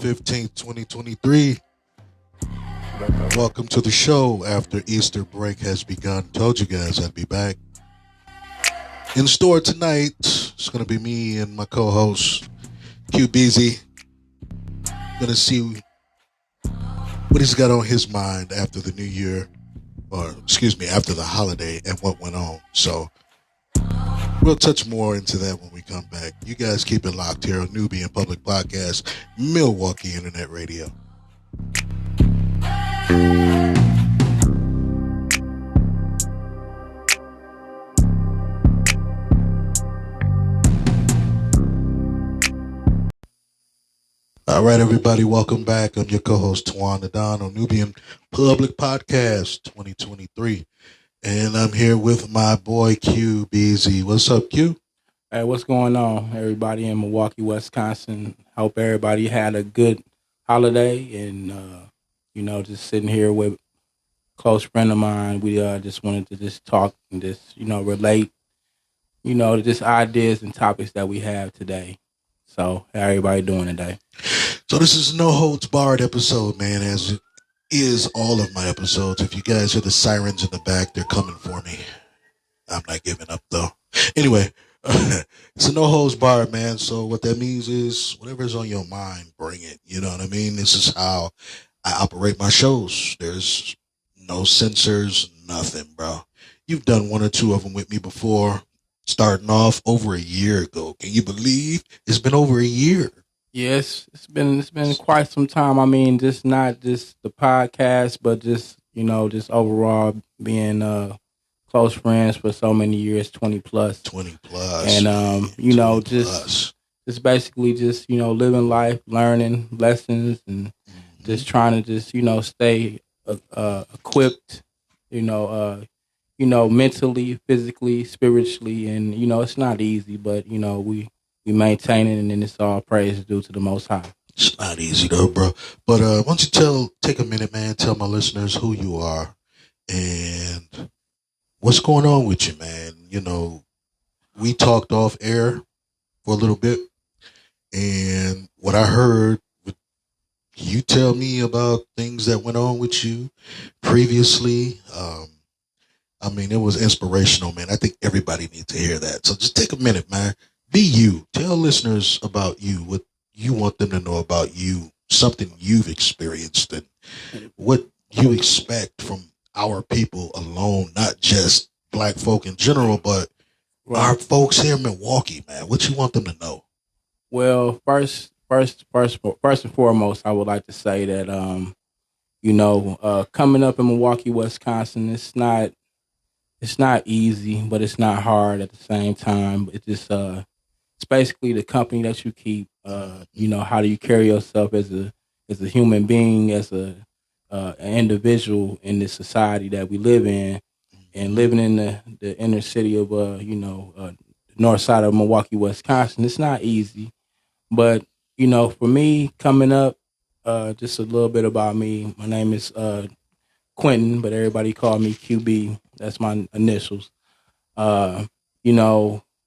15th, 2023. Welcome to the show after Easter break has begun. Told you guys I'd be back. In store tonight, it's going to be me and my co-host, QBZ. Going to see what he's got on his mind after the new year, after the holiday and what went on. So we'll touch more into that when we come back. You guys keep it locked here on Nubian Public Podcast, Milwaukee Internet Radio. All right, everybody, welcome back. I'm your co-host, Twan Adon, on Nubian Public Podcast 2023. And I'm here with my boy, QBZ. What's up, Q? Hey, what's going on, everybody in Milwaukee, Wisconsin? Hope everybody had a good holiday and, just sitting here with a close friend of mine. We just wanted to just talk and just, relate, just ideas and topics that we have today. So, how everybody doing today? So this is no holds barred episode, man, as it is all of my episodes. If you guys hear the sirens in the back, they're coming for me. I'm not giving up, though. Anyway, it's a no holds barred, man. So what that means is whatever's on your mind, bring it. You know what I mean? This is how I operate my shows. There's no censors, nothing, bro. You've done one or two of them with me before, starting off over a year ago. Can you believe it's been over a year? Yes, it's been quite some time. I mean, just not just the podcast, but just just overall being close friends for so many years, 20 plus. 20 plus. And just basically just, living life, learning lessons and just trying to just, stay equipped, mentally, physically, spiritually, and it's not easy, but we maintain it, and then it's all praise due to the Most High. It's not easy though, bro. But why don't you take a minute, man, tell my listeners who you are and what's going on with you, man. We talked off air for a little bit, and what I heard, you tell me about things that went on with you previously. It was inspirational, man. I think everybody needs to hear that. So just take a minute, man. Be you. Tell listeners about you, what you want them to know about you, something you've experienced, and what you expect from our people alone, not just black folk in general, but our folks here in Milwaukee, man. What you want them to know? Well, first and foremost, I would like to say that, coming up in Milwaukee, Wisconsin, it's not easy, but it's not hard at the same time. It just it's basically the company that you keep. How do you carry yourself as a human being, as an individual in this society that we live in, and living in the inner city of north side of Milwaukee, Wisconsin. It's not easy, but for me coming up, just a little bit about me. My name is Quentin, but everybody call me QB. That's my initials.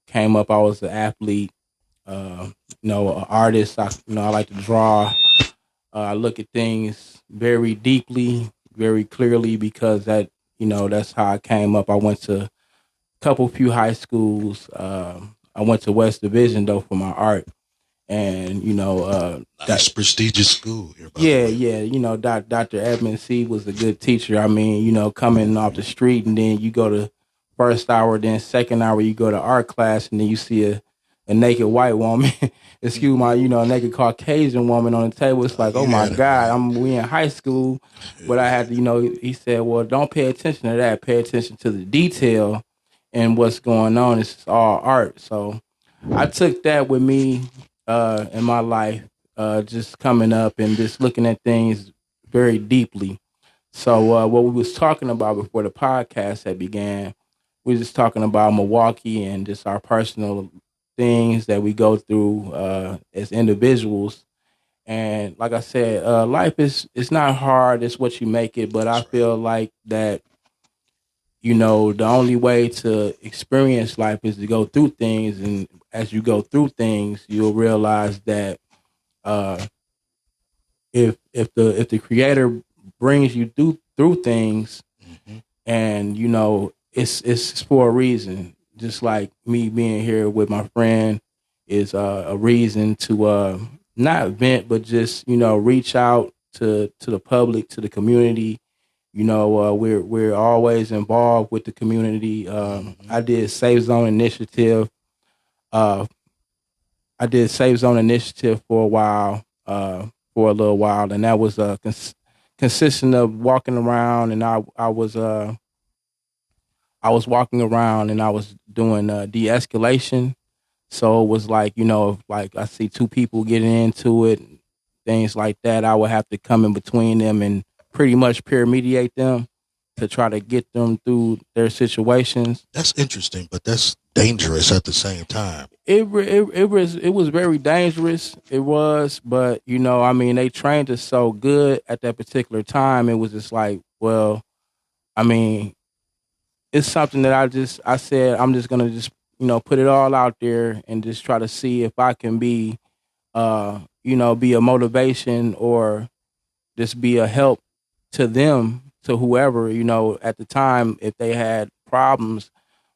Came up, I was an athlete, an artist. I like to draw. I look at things very deeply, very clearly, because that's how I came up. I went to few high schools. I went to West Division though for my art, and nice prestigious school here. Yeah. Dr. Edmund C was a good teacher. I mean, coming off the street, and then you go to first hour, then second hour you go to art class, and then you see a naked white woman, excuse my, a naked Caucasian woman on the table. It's like, oh my God, we in high school, but I had to, he said, well, don't pay attention to that. Pay attention to the detail and what's going on. It's all art. So I took that with me in my life, just coming up and just looking at things very deeply. So what we was talking about before the podcast had began, we were just talking about Milwaukee and just our personal things that we go through as individuals. And like I said, life it's not hard. It's what you make it. But I feel like that, the only way to experience life is to go through things. And as you go through things, you'll realize that if the creator brings you through things, Mm-hmm. and it's for a reason. Just like me being here with my friend is a reason to not vent, but just reach out to the public, to the community. We're always involved with the community. Mm-hmm. I did Safe Zone Initiative. Uh, I did Safe Zone Initiative for a while, for a little while, and that was consistent of walking around, and I was walking around and I was doing de-escalation. So it was like, if like I see two people getting into it, things like that, I would have to come in between them and pretty much peer mediate them to try to get them through their situations. That's interesting, but that's dangerous at the same time. It was very dangerous. It was, but I mean, they trained us so good at that particular time. It was just like, well, I mean, it's something that I said I'm just gonna just put it all out there and just try to see if I can be be a motivation or just be a help to them, to whoever at the time, if they had problems.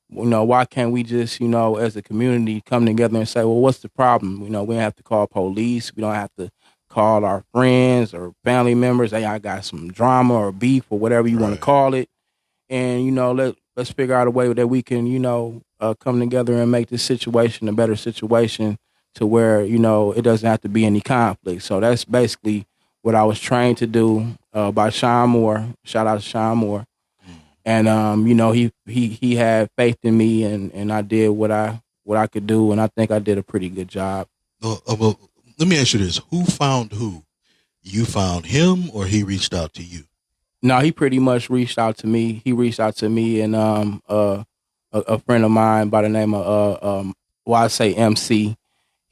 Why can't we just as a community come together and say, well, what's the problem? We don't have to call police, we don't have to call our friends or family members. Hey, I got some drama or beef or whatever you want to Right. call it, and let's figure out a way that we can come together and make this situation a better situation, to where it doesn't have to be any conflict. So that's basically what I was trained to do by Sean Moore. Shout out to Sean Moore. And he had faith in me, and I did what I could do, and I think I did a pretty good job. Well, let me ask you this: who found who? You found him, or he reached out to you? No, he pretty much reached out to me. He reached out to me, and a friend of mine by the name of well, I say MC.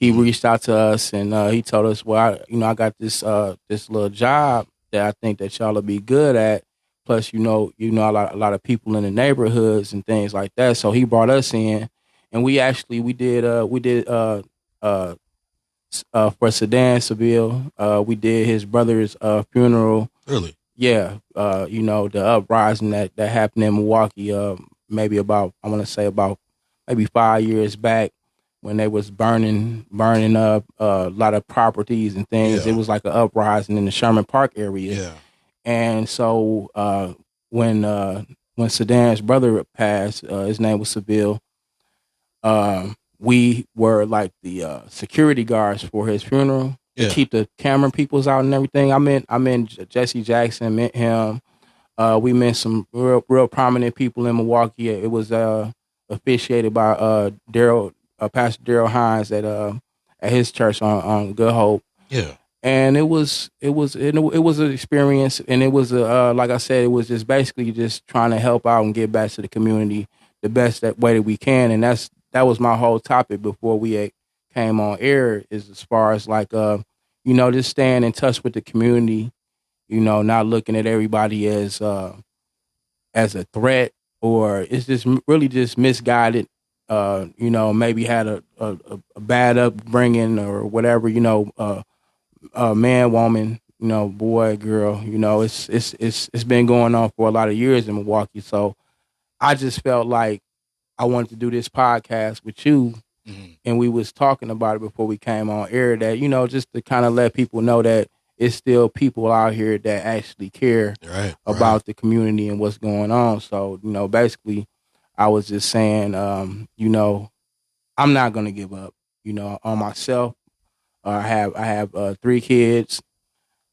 He Mm-hmm. reached out to us, and he told us, well, I got this little job that I think that y'all will be good at. Plus, a lot of people in the neighborhoods and things like that. So he brought us in, and we did uh, for Sedan Seville. We did his brother's funeral. Really? Yeah, the uprising that happened in Milwaukee, maybe about, I want to say about maybe 5 years back, when they was burning up a lot of properties and things. Yeah. It was like an uprising in the Sherman Park area, Yeah. and so when Sedan's brother passed, his name was Seville. We were like the security guards for his funeral, to Yeah. keep the camera peoples out and everything. I met Jesse Jackson, met him. We met some real prominent people in Milwaukee. It was officiated by Pastor Daryl Hines at his church on Good Hope. Yeah. And it was an experience, and it was like I said, it was just basically just trying to help out and give back to the community the best way that we can. And that was my whole topic before we came on air, is as far as like just staying in touch with the community, not looking at everybody as a threat, or it's just really just misguided. Maybe had a bad upbringing or whatever. Man, woman, boy, girl. It's been going on for a lot of years in Milwaukee. So I just felt like I wanted to do this podcast with you, Mm-hmm. and we was talking about it before we came on air, that just to kind of let people know that it's still people out here that actually care Right. about the community and what's going on. So basically, I was just saying, I'm not gonna give up, on myself. I have 3 kids.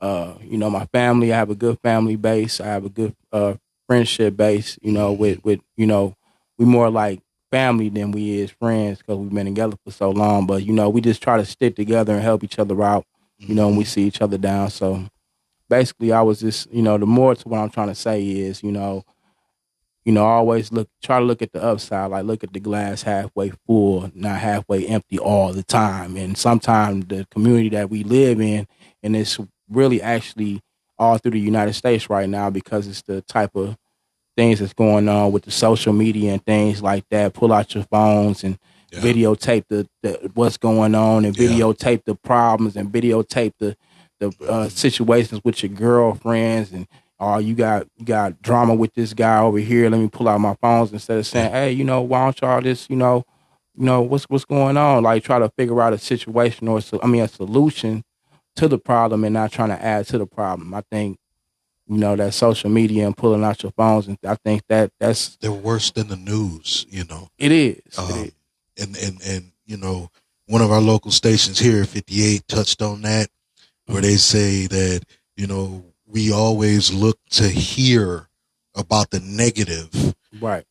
My family. I have a good family base. I have a good friendship base. With we more like family than we is friends, because we've been together for so long. But we just try to stick together and help each other out. When we see each other down. So basically, I was just the more to what I'm trying to say is always try to look at the upside, like look at the glass halfway full, not halfway empty all the time. And sometimes the community that we live in, and it's really actually all through the United States right now, because it's the type of things that's going on with the social media and things like that. Pull out your phones and videotape the what's going on, and Yeah. videotape the problems, and videotape the the situations with your girlfriends and you got drama with this guy over here. Let me pull out my phones instead of saying, hey, why don't y'all just what's going on? Like try to figure out a situation or a solution to the problem and not trying to add to the problem. I think that social media and pulling out your phones, and I think that's they're worse than the news. It is. And one of our local stations here, 58, touched on that, where they say that we always look to hear about the negative, right,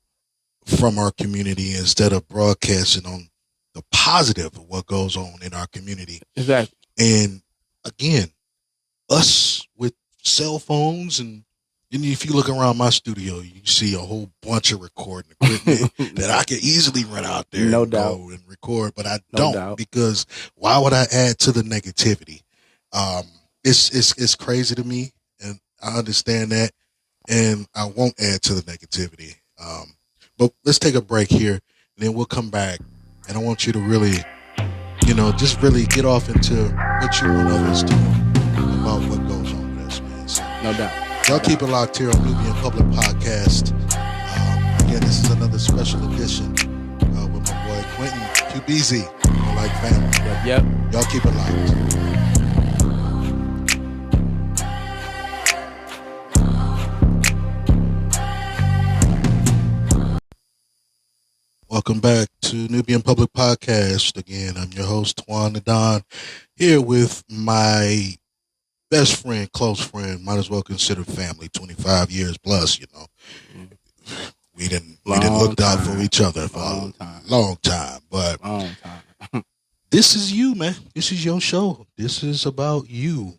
from our community instead of broadcasting on the positive of what goes on in our community. Exactly. And again, us with cell phones and if you look around my studio, you see a whole bunch of recording equipment that I could easily run out there no and doubt. go and record, but I No don't doubt. because why would I add to the negativity? It's crazy to me, and I understand that, and I won't add to the negativity. But let's take a break here, and then we'll come back, and I want you to really, just really get off into what you want others to know about what goes on with us, man. So, no doubt. Y'all keep it locked here on Nubian Public Podcast. Again, this is another special edition with my boy Quentin QBZ, like family. Yep. Y'all keep it locked. Welcome back to Nubian Public Podcast. Again, I'm your host, Twan the Don, here with my best friend, close friend, might as well consider family, 25 years plus, We didn't look out for each other for a long time. But this is you, man. This is your show. This is about you.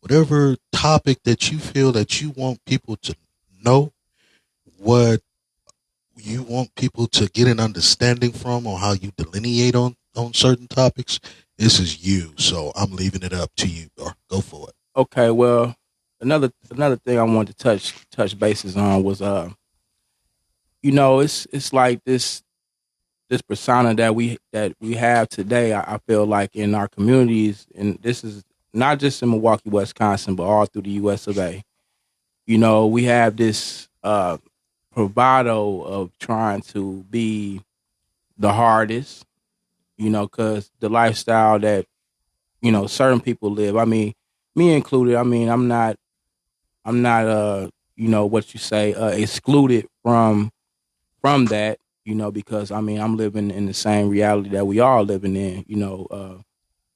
Whatever topic that you feel that you want people to know, what you want people to get an understanding from, or how you delineate on certain topics, this is you. So I'm leaving it up to you, or go for it. Okay, well, another thing I wanted to touch bases on was it's like this persona that we have today. I feel like in our communities, and this is not just in Milwaukee, Wisconsin, but all through the US of A. We have this bravado of trying to be the hardest, because the lifestyle that, certain people live. I mean, me included. I mean, I'm not what you say, excluded from that, because I mean, I'm living in the same reality that we all living in.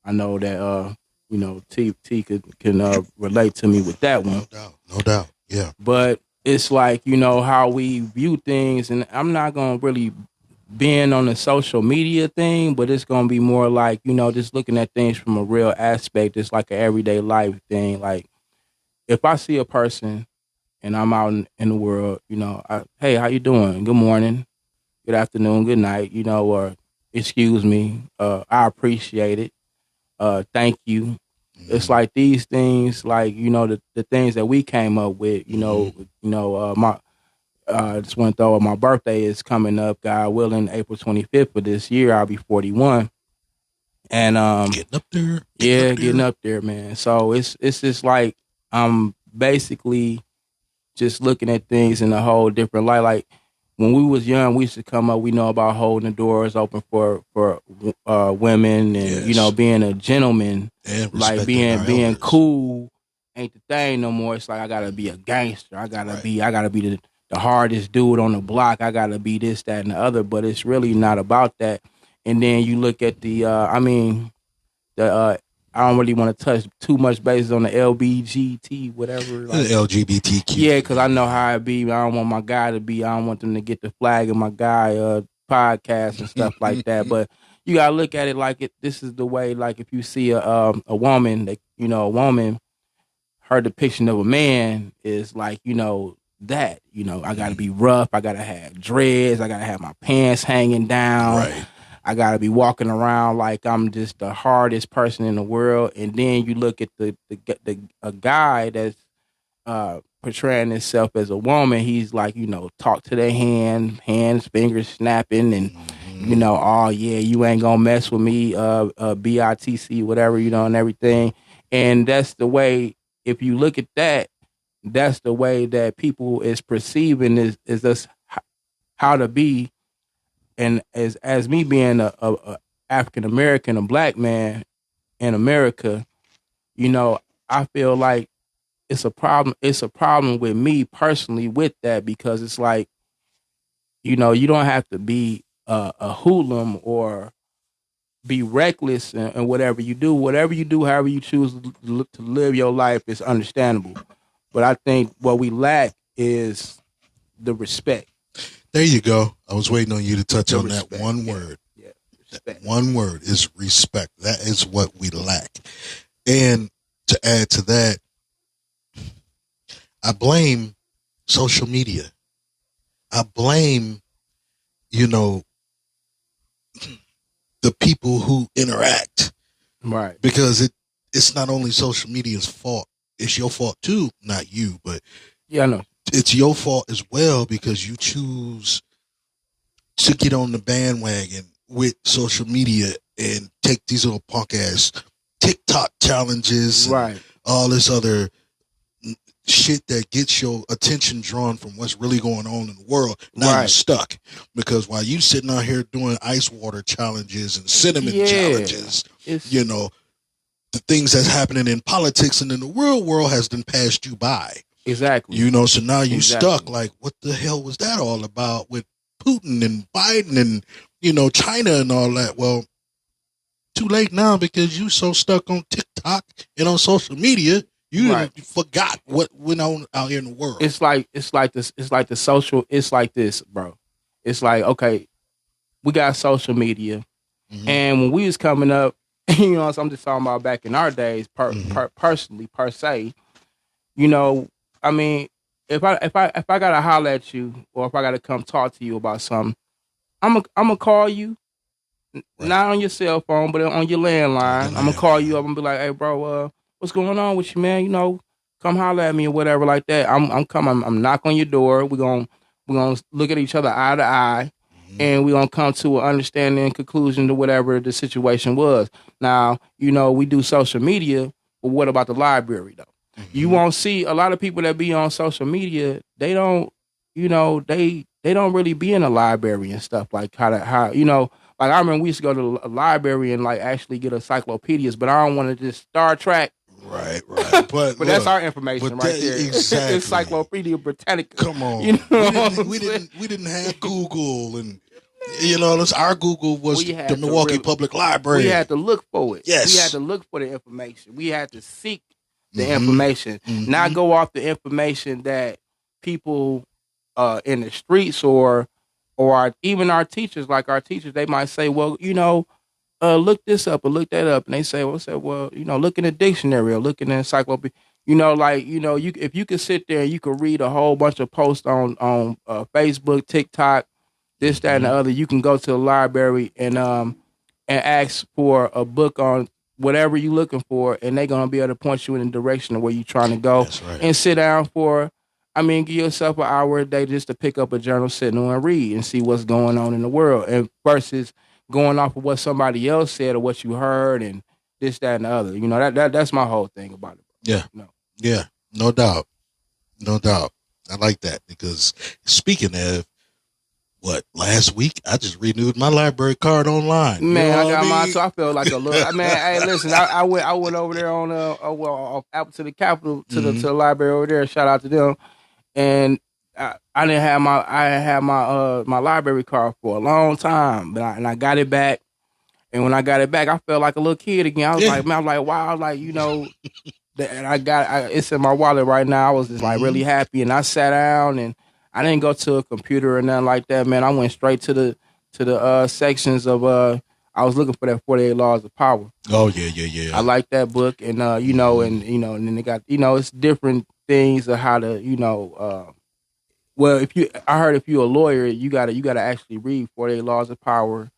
I know that T can relate to me with that one. No doubt. Yeah. But it's like, how we view things, and I'm not going to really being on the social media thing, but it's going to be more like, just looking at things from a real aspect. It's like an everyday life thing. Like if I see a person and I'm out in the world, hey, how you doing? Good morning, good afternoon, good night, or excuse me, I appreciate it. Thank you. It's like these things, like, the things that we came up with, my just want to throw my birthday is coming up, God willing, April 25th of this year. I'll be 41. And getting up there. Getting up there, man. So it's just like I'm basically just looking at things in a whole different light. Like when we was young, we used to come up, we know about holding the doors open for women and, yes, being a gentleman, and like being cool ain't the thing no more. It's like, I gotta be a gangster. I gotta be the hardest dude on the block. I gotta be this, that, and the other, but it's really not about that. And then you look at the, I don't really want to touch too much bases on the LBGT, whatever. Like, LGBTQ. Yeah, because I know how it be. I don't want my guy to be. I don't want them to get the flag of my guy podcast and stuff like that. But you gotta look at it like this is the way. Like if you see a woman, that a woman, her depiction of a man is like that. I gotta be rough. I gotta have dreads. I gotta have my pants hanging down. Right. I gotta be walking around like I'm just the hardest person in the world. And then you look at a guy that's portraying himself as a woman. He's like, talk to their hands, fingers snapping, and You know, oh yeah, you ain't gonna mess with me, BITC, whatever, you know, and everything. And that's the way. If you look at that, that's the way that people is perceiving is us how to be. And as me being a African American, a black man in America, you know, I feel like it's a problem. It's a problem with me personally with that, because it's like, you know, you don't have to be a hoodlum or be reckless in whatever you do. Whatever you do, however you choose to live your life is understandable. But I think what we lack is the respect. There you go. I was waiting on you to touch The on respect. that one Yeah. word. Yeah, That respect. one word is respect. That is what we lack. And to add to that, I blame social media. I blame, you know, the people who interact, Right. because it's not only social media's fault. It's your fault too, not you, but Yeah, I know. it's your fault as well, because you choose to get on the bandwagon with social media and take these little punk ass TikTok challenges and Right. all this other shit that gets your attention drawn from what's really going on in the world. Now you're Right. stuck, because while you sitting out here doing ice water challenges and cinnamon Yeah. challenges, It's you know, the things that's happening in politics and in the real world has been passed you by. exactly. You know, so now you Exactly. stuck. Like, what the hell was that all about with Putin and Biden and, you know, China and all that? Well, too late now, because you so stuck on TikTok and on social media, you Right. forgot what went on out here in the world. It's like this. It's like the social. It's like this, bro. It's like, okay, we got social media, Mhm. and when we was coming up, you know, so I'm just talking about back in our days, personally, per se. You know, I mean, if I gotta holler at you, or if I gotta come talk to you about something, I'm gonna call you, Right. not on your cell phone, but on your landline. I'm gonna call you landline. up and be like, "Hey, bro, what's going on with you, man? You know, come holler at me or whatever like that." I'm coming. I'm knock on your door. We're gonna look at each other eye to eye, and we're gonna come to an understanding and conclusion to whatever the situation was. Now, you know, we do social media, but what about the library though? You won't see a lot of people that be on social media. They don't, you know, they don't really be in a library and stuff like how you know. Like I remember we used to go to a library and like actually get encyclopedias, but I don't want to just Star Trek. Right. But But that's our information but right that- there. exactly. Encyclopedia Britannica. Come on. You know we didn't have Google, and you know, our Google was We had the to Milwaukee really- Public Library. We had to look for it. Yes. We had to look for the information. We had to seek the Mhm. information, Mhm. not go off the information that people in the streets or even our teachers, like our teachers, they might say, well, you know, look this up or look that up, and they say, well, you know, look in the dictionary or look in the encyclopedia. You know, like, you know, if you could sit there and you could read a whole bunch of posts on Facebook, TikTok, this, that, and the other, you can go to the library and ask for a book on whatever you're looking for, and they're gonna be able to point you in the direction of where you're trying to go. That's right. And sit down for, I mean, give yourself an hour a day just to pick up a journal, sit down and read and see what's going on in the world, and versus going off of what somebody else said or what you heard and this, that, and the other. You know, that's my whole thing about it. Yeah. No. Yeah, no doubt. No doubt. I like that, because speaking of last week I just renewed my library card online. You Man, know I what got mine, mean? so I feel like a little. Man, hey, listen, I went over there on out to the Capitol to the library over there. Shout out to them. And I didn't have my library card for a long time, but I got it back. And when I got it back, I felt like a little kid again. I was like, man, I was like, wow, I was like, you know, and it's in my wallet right now. I was just like really happy, and I sat down and I didn't go to a computer or nothing like that, man. I went straight to the sections of I was looking for that 48 Laws of Power. Oh yeah. I like that book, and you know, and then they got, you know, it's different things of how to, you know, well, I heard if you're a lawyer, you gotta actually read 48 Laws of Power,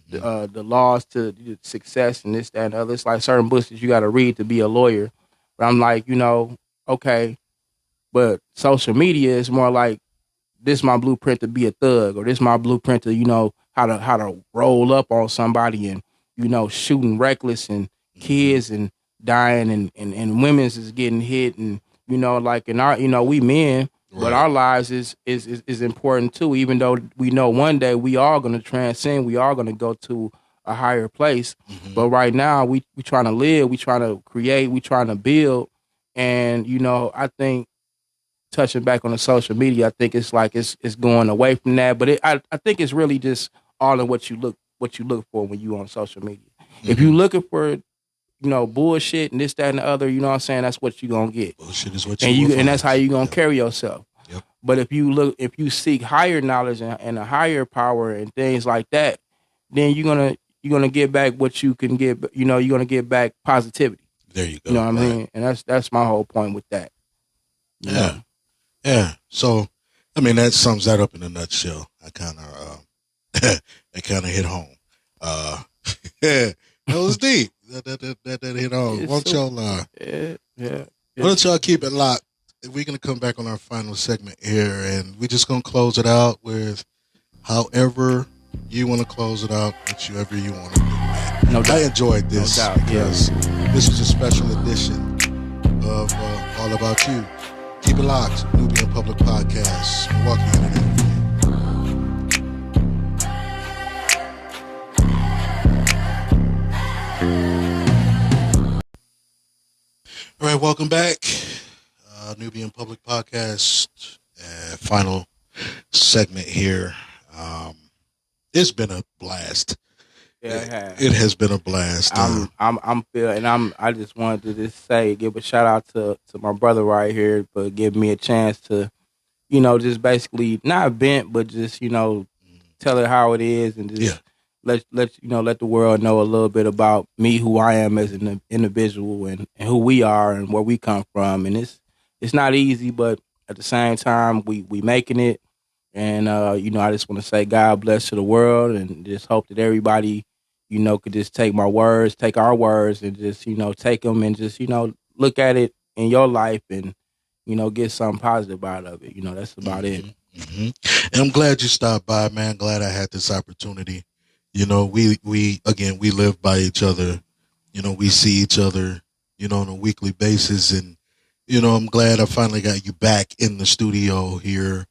the laws to success and this, that, and the other. It's like certain books that you gotta read to be a lawyer. But I'm like, you know, okay, but social media is more like, this my blueprint to be a thug, or this my blueprint to, you know, how to roll up on somebody and shooting reckless and kids and dying and women's is getting hit and like in our we men. But our lives is important too, even though we know one day we are going to transcend, we are going to go to a higher place. But right now we trying to live, we trying to create, we trying to build. And I think touching back on the social media, I think it's like it's going away from that. But I think it's really just all in what you look for when you on social media. If you looking for bullshit and this, that, and the other, you know what I'm saying? That's what you gonna get. Bullshit is what you and that's how you gonna carry yourself. Yep. But if you seek higher knowledge and a higher power and things like that, then you're gonna get back what you can get. You're gonna get back positivity. There you go. You know what I mean? And that's my whole point with that. Yeah. So, I mean, that sums that up in a nutshell. I kind of hit home. Yeah, that was deep. That hit home. Why don't y'all keep it locked? We're gonna come back on our final segment here, and we're just gonna close it out with however you want to close it out, whichever you want to do, man. No doubt. I enjoyed this because this was a special edition of All About You. Keep it locked. Nubian Public Podcast, Milwaukee Internet. All right, welcome back. Nubian Public Podcast, final segment here. It's been a blast. Yeah, it has been a blast. I'm feeling, and I just wanted to just give a shout out to my brother right here for giving me a chance to, just basically not vent, but just tell it how it is and just let the world know a little bit about me, who I am as an individual, and who we are and where we come from. And it's not easy, but at the same time we making it. And I just want to say God bless to the world, and just hope that everybody could just take my words, take our words, and just take them and just look at it in your life and get something positive out of it. That's about it. And I'm glad you stopped by, man. Glad I had this opportunity. We live by each other. We see each other, on a weekly basis. And, I'm glad I finally got you back in the studio here,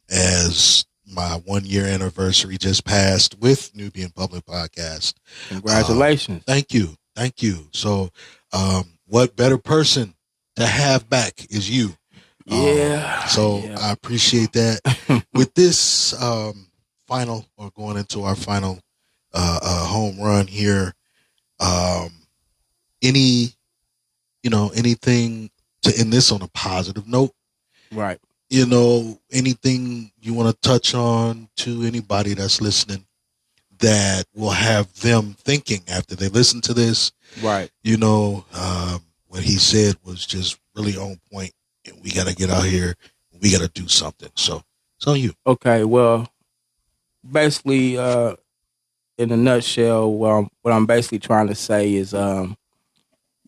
as my 1 year anniversary just passed with Nubian Public Podcast. Congratulations. Thank you. So, what better person to have back is you. I appreciate that. With this, going into our final home run here, anything to end this on a positive note? Right. Anything you want to touch on to anybody that's listening that will have them thinking after they listen to this? Right. What he said was just really on point, and we got to get out here. We got to do something. So it's on you. Okay. Well, basically, in a nutshell, what I'm basically trying to say is,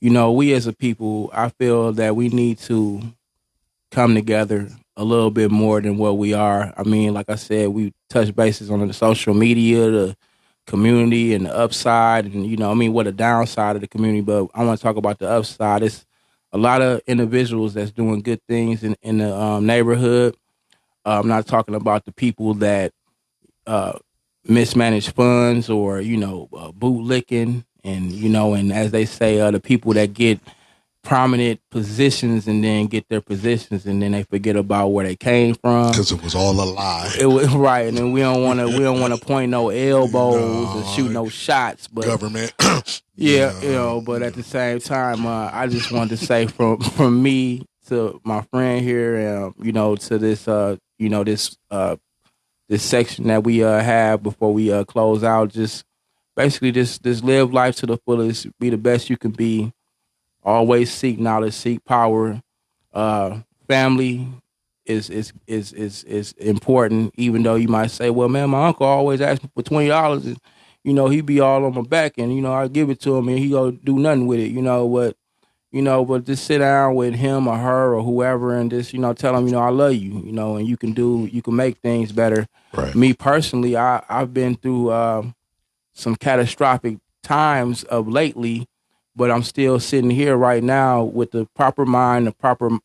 we as a people, I feel that we need to come together a little bit more than what we are. I mean, like I said, we touch bases on the social media, the community, and the upside, and what the downside of the community. But I want to talk about the upside. It's a lot of individuals that's doing good things in the neighborhood. I'm not talking about the people that mismanage funds or bootlicking, and as they say, the people that get prominent positions and then get their positions and then they forget about where they came from because it was all a lie. It was right, and then we don't want to point no elbows or shoot no shots, but government. But at the same time, I just wanted to say from me to my friend here, to this this section that we have before we close out, just basically just live life to the fullest, be the best you can be. Always seek knowledge, seek power. Family is important, even though you might say, well, man, my uncle always asks me for $20 and, he be all on my back and, I give it to him and he don't do nothing with it. What but just sit down with him or her or whoever and just, tell them, I love you, and you can make things better. Right. Me personally, I've been through some catastrophic times of lately, but I'm still sitting here right now with the proper mind, the proper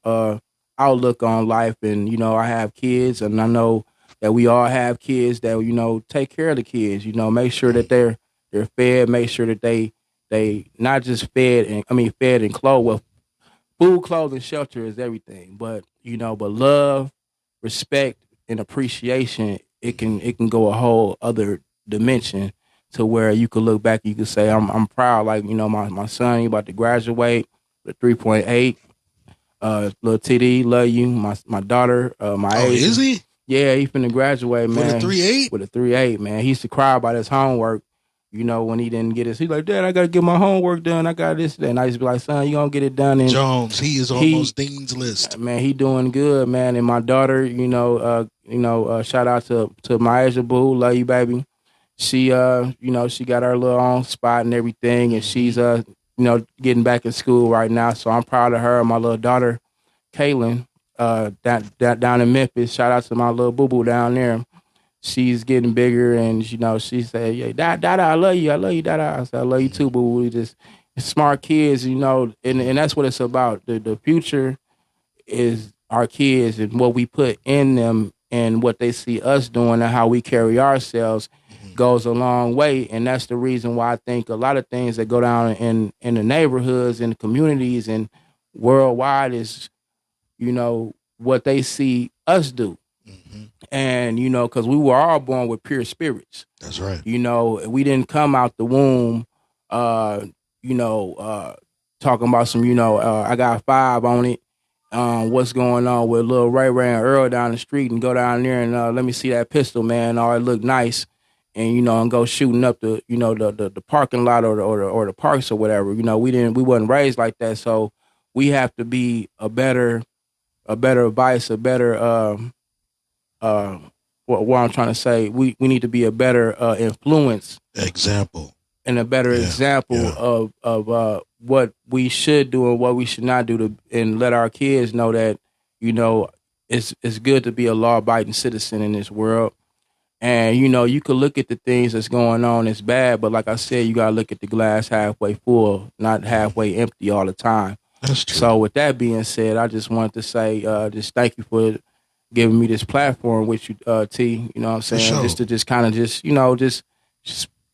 outlook on life. And, I have kids, and I know that we all have kids that, take care of the kids, make sure that they're fed, make sure that they not just fed and clothed. Well, food, clothing, shelter is everything, but but love, respect, and appreciation, it can go a whole other dimension to where you could look back, you could say, I'm proud. Like, my son, he about to graduate with 3.8. Little TD, love you. My daughter, my Oh, age. is he? Yeah, he finna graduate, With a man. 3.8? With a 3.8, man. He used to cry about his homework. When he didn't get his, he's like, Dad, I gotta get my homework done. I got this, that. And I used to be like, son, you gonna get it done. And Jones, he is almost Dean's List. man, he doing good, man. And my daughter, shout out to my Asia Boo, love you, baby. She, she got her little own spot and everything, and she's, getting back in school right now. So I'm proud of her. My little daughter, Kaylin, down in Memphis. Shout out to my little boo boo down there. She's getting bigger, and she said, "Yeah, Dada, I love you, Dada." I said, "I love you too, boo." We just smart kids, and that's what it's about. The future is our kids and what we put in them and what they see us doing and how we carry ourselves goes a long way. And that's the reason why I think a lot of things that go down in the neighborhoods and the communities and worldwide is, what they see us do. Hmm. And, because we were all born with pure spirits. That's right. We didn't come out the womb, uh, you know, uh, talking about some, I got five on it. What's going on with little Ray Ray and Earl down the street and go down there and let me see that pistol, man. Oh, it look nice. And, and go shooting up the parking lot or the parks or whatever. We wasn't raised like that. So we have to be a better advice, a better, uh, what I'm trying to say, we need to be a better influence Example. and a better Yeah. example Yeah. of what we should do and what we should not do and let our kids know that it's good to be a law abiding citizen in this world. And you could look at the things that's going on as bad, but like I said, you gotta look at the glass halfway full, not halfway empty all the time. That's true. So with that being said, I just wanted to say just thank you for giving me this platform with you, T. You know what I'm saying? sure. Just to just kind of just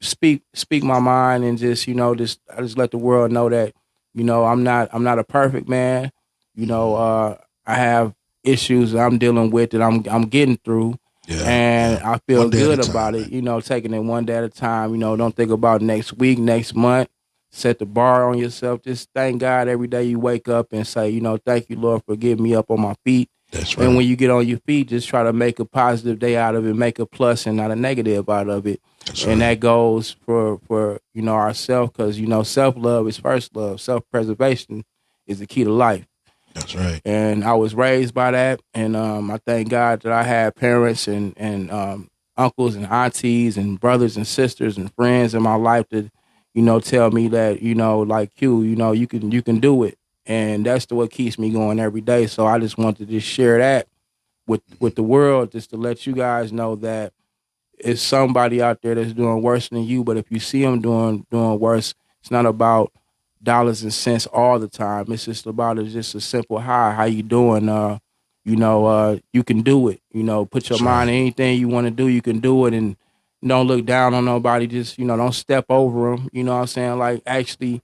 speak my mind and I just let the world know that I'm not a perfect man. I have issues that I'm dealing with that I'm getting through. Yeah. And Yeah. I feel One day at a good time, about man. it, taking it one day at a time. Don't think about next week, next month. Set the bar on yourself. Just thank God every day you wake up and say, thank you, Lord, for getting me up on my feet. That's right. And when you get on your feet, just try to make a positive day out of it, make a plus and not a negative out of it. That's And right. that goes for ourselves, because self love is first love. Self preservation is the key to life. That's right. And I was raised by that, and I thank God that I had parents and uncles and aunties and brothers and sisters and friends in my life that tell me that like you can do it, and that's what keeps me going every day. So I just wanted to just share that with the world, just to let you guys know that it's somebody out there that's doing worse than you. But if you see them doing worse, it's not about dollars and cents all the time. It's just about just a simple hi, how you doing? You can do it. Put your That's mind right. in anything you want to do. You can do it, and don't look down on nobody. Just don't step over them. You know what I'm saying? Like, actually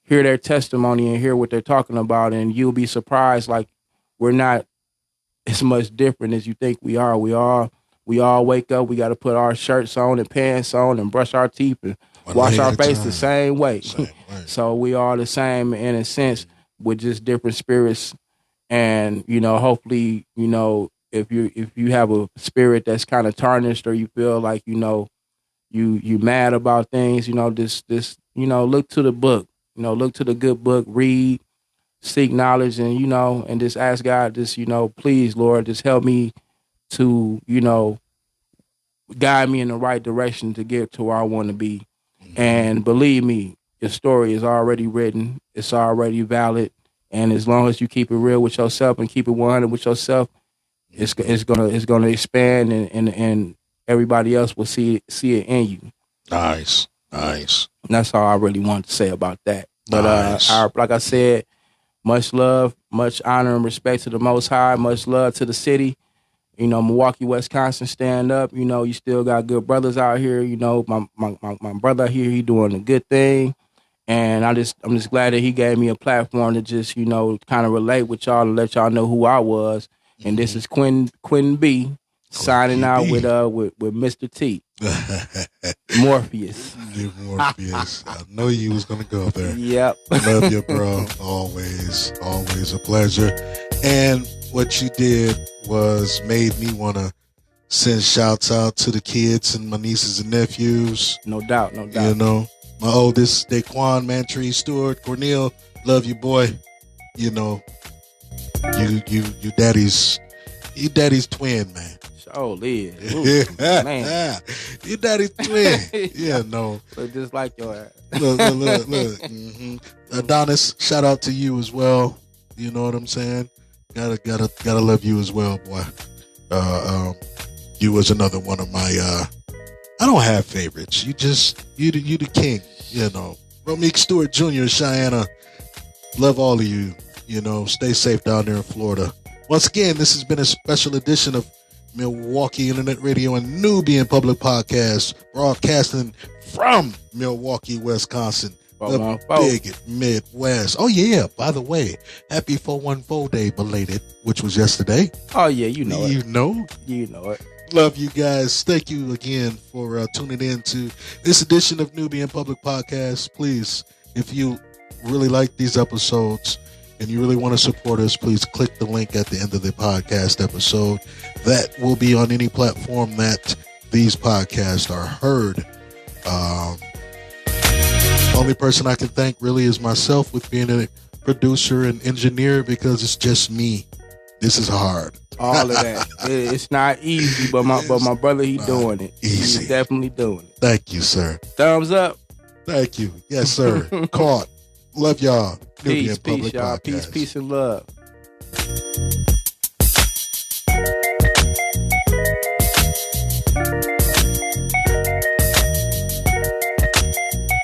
hear their testimony and hear what they're talking about, and you'll be surprised. Like, we're not as much different as you think we are. We all wake up. We got to put our shirts on and pants on and brush our teeth and One wash day our at a face the time. same way. Same way. So we are the same in a sense, with just different spirits. And hopefully, if you have a spirit that's kind of tarnished, or you feel like you mad about things, look to the book. Look to the good book, read, seek knowledge, and and just ask God, just please, Lord, just help me to guide me in the right direction to get to where I want to be. Mhm. And believe me, your story is already written. It's already valid. And as long as you keep it real with yourself and keep it 100 with yourself, it's gonna expand, and everybody else will see it in you. Nice. Nice. And that's all I really want to say about that. But Nice. like I said, much love, much honor and respect to the Most High. Much love to the city. You know, Milwaukee, Wisconsin, stand up. You know, you still got good brothers out here. You know, my brother here, he doing a good thing. And I'm just glad that he gave me a platform to just, you know, kind of relate with y'all and let y'all know who I was. And this is Quentin B signing out with Mr. T. Morpheus. Morpheus. I know you was gonna go there. Yep. Love you, bro. Always a pleasure. And what you did was made me want to send shouts out to the kids and my nieces and nephews. No doubt. You know, my oldest, Daquan, Mantry, Stewart, Cornel, love you, boy. You know, you daddy's twin, man. Oh, is. Ooh, man. Your daddy's twin. Yeah, no. Look just like your ass. Look. Mm-hmm. Adonis, shout out to you as well. You know what I'm saying? Gotta love you as well, boy. You was another one of my. I don't have favorites. You the king. You know, Romeek Stewart Jr., Cheyenne. Love all of you. You know, stay safe down there in Florida. Once again, this has been a special edition of Milwaukee Internet Radio and Nubian Public Podcast, broadcasting from Milwaukee, Wisconsin, the big Midwest. Oh yeah, by the way, happy 414 Day belated, which was yesterday. Oh yeah, you know You know it. Love you guys. Thank you again for tuning in to this edition of Nubian Public Podcast. Please, if you really like these episodes and you really want to support us, please click the link at the end of the podcast episode. That will be on any platform that these podcasts are heard. Only person I can thank really is myself with being a producer and engineer, because it's just me. This is hard. All of that. It's not easy, but my brother, he's doing it. Easy. He's definitely doing it. Thank you, sir. Thumbs up. Thank you. Yes, sir. Caught. Love y'all. Peace, y'all. Peace, and love.